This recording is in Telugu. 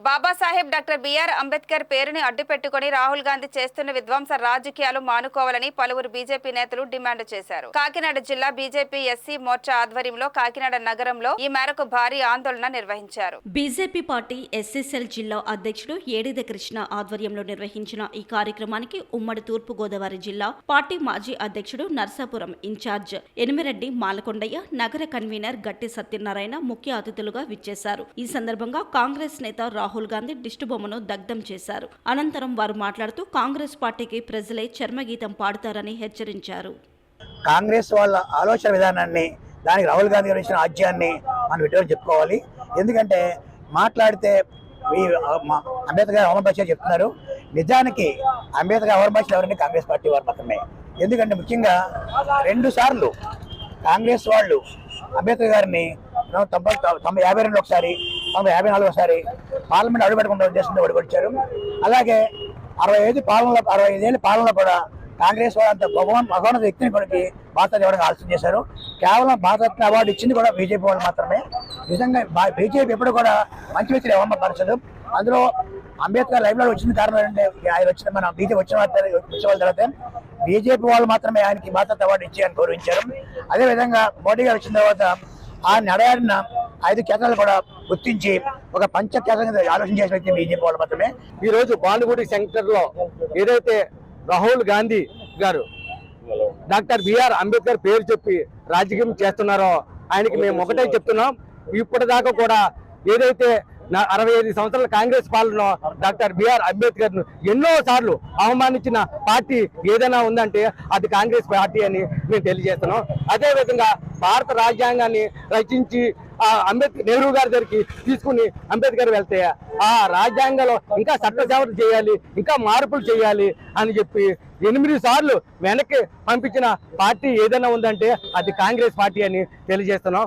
బాబాసాహెబ్ డాక్టర్ బిఆర్ అంబేద్కర్ పేరుని అడ్డుపెట్టుకుని రాహుల్ గాంధీ చేస్తున్న విధ్వంస రాజకీయాలు మానుకోవాలని పలువురు బీజేపీ నేతలు డిమాండ్ చేశారు. కాకినాడ జిల్లా బీజేపీ ఎస్సీ మోర్చా ఆధ్వర్యంలో కాకినాడ నగరంలో ఈ మేరకు భారీ ఆందోళన నిర్వహించారు. బీజేపీ పార్టీ ఎస్సీసెల్ జిల్లా అధ్యక్షుడు ఏడిద కృష్ణ ఆధ్వర్యంలో నిర్వహించిన ఈ కార్యక్రమానికి ఉమ్మడి తూర్పు గోదావరి జిల్లా పార్టీ మాజీ అధ్యక్షుడు నర్సాపురం ఇన్ఛార్జ్ ఎనిమిరెడ్డి మాలకొండయ్య, నగర కన్వీనర్ గట్టి సత్యనారాయణ ముఖ్య అతిథులుగా విచ్చేశారు. ఈ సందర్భంగా కాంగ్రెస్ నేత రాహుల్ గాంధీ దిష్టిబొమ్మను దగ్ధం చేశారు. అనంతరం వారు మాట్లాడుతూ కాంగ్రెస్ పార్టీకి ప్రజలే చర్మగీతం పాడుతారని హెచ్చరించారు. కాంగ్రెస్ వాళ్ళ ఆలోచన విధానాన్ని, దానికి రాహుల్ గాంధీ గారు ఇచ్చిన ఆజ్యాన్ని మనం విడుదల చెప్పుకోవాలి. ఎందుకంటే మాట్లాడితే అంబేద్కర్ అవమానపరిచే చెప్తున్నారు. నిజానికి అంబేద్కర్ అవమానపరిచిన ఎవరంటే కాంగ్రెస్ పార్టీ వారు మాత్రమే. ఎందుకంటే ముఖ్యంగా 2 సార్లు కాంగ్రెస్ వాళ్ళు అంబేద్కర్ గారిని 52 ఒకసారి, 54 ఒకసారి పార్లమెంట్ అడుగుపెట్టకుండా ఉద్దేశంతో ఓడిపడిచారు. అలాగే 65 ఏళ్ళ పాలనలో కూడా కాంగ్రెస్ వాళ్ళు అంత భగవన్ వ్యక్తిని కొనికి భారతరత్న ఇవ్వడానికి ఆలోచన చేశారు. కేవలం భారతరత్న అవార్డు ఇచ్చింది కూడా బీజేపీ వాళ్ళు మాత్రమే. నిజంగా బీజేపీ ఎప్పుడు కూడా మంచి వ్యక్తిని అవమానపరచదు. అందులో అంబేద్కర్ లైఫ్లో వచ్చిన కారణం ఏంటంటే ఆయన వచ్చిన మన బీజేపీ వచ్చిన వాళ్ళ తర్వాత బీజేపీ వాళ్ళు మాత్రమే ఆయనకి భారతరత్న అవార్డు ఇచ్చి ఆయన గౌరవించారు. అదేవిధంగా మోడీ గారు వచ్చిన తర్వాత ఆయన నడయాడిన 5 కేంద్రాలు కూడా గుర్తించి ఒక పంచ కేంద్రం ఆలోచన చేసిన వ్యక్తి బీజేపీ వాళ్ళు మాత్రమే. ఈ రోజు బాలుగుడి సెంటర్ లో ఏదైతే రాహుల్ గాంధీ గారు డాక్టర్ బిఆర్ అంబేద్కర్ పేరు చెప్పి రాజకీయం చేస్తున్నారో ఆయనకి మేము ఒకటే చెప్తున్నాం. ఇప్పటిదాకా కూడా ఏదైతే 65 సంవత్సరాల కాంగ్రెస్ పాలనలో డాక్టర్ బిఆర్ అంబేద్కర్ ను ఎన్నో సార్లు అవమానించిన పార్టీ ఏదైనా ఉందంటే అది కాంగ్రెస్ పార్టీ అని మేము తెలియజేస్తున్నాం. అదేవిధంగా భారత రాజ్యాంగాన్ని రచించి నెహ్రూ గారి దగ్గరికి తీసుకుని అంబేద్కర్ వెళ్తే ఆ రాజ్యాంగంలో ఇంకా చట్టసవరణ చేయాలి, ఇంకా మార్పులు చేయాలి అని చెప్పి 8 సార్లు వెనక్కి పంపించిన పార్టీ ఏదైనా ఉందంటే అది కాంగ్రెస్ పార్టీ అని తెలియజేస్తున్నాం.